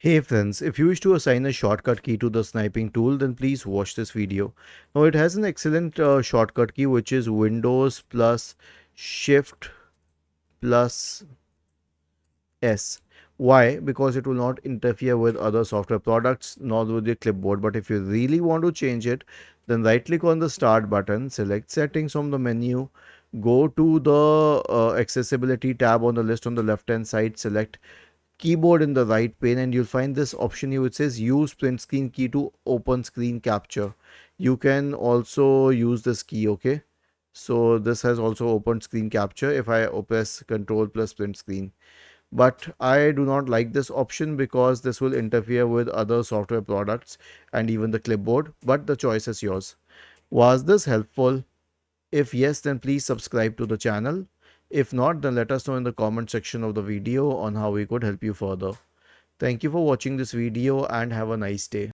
Hey friends, if you wish to assign a shortcut key to the sniping tool, then please watch this video. Now it has an excellent shortcut key which is Windows plus Shift plus S. Why? Because it will not interfere with other software products nor with your clipboard. But if you really want to change it, then right click on the start button, select settings from the menu, go to the accessibility tab on the list on the left hand side, select keyboard in the right pane, and you'll find this option here which says use print screen key to open screen capture. You can also use this key, okay? So this has also open screen capture if I press control plus print screen. But I do not like this option because this will interfere with other software products and even the clipboard, but the choice is yours. Was this helpful? If yes, then please subscribe to the channel. If not, then let us know in the comment section of the video on how we could help you further. Thank you for watching this video and have a nice day.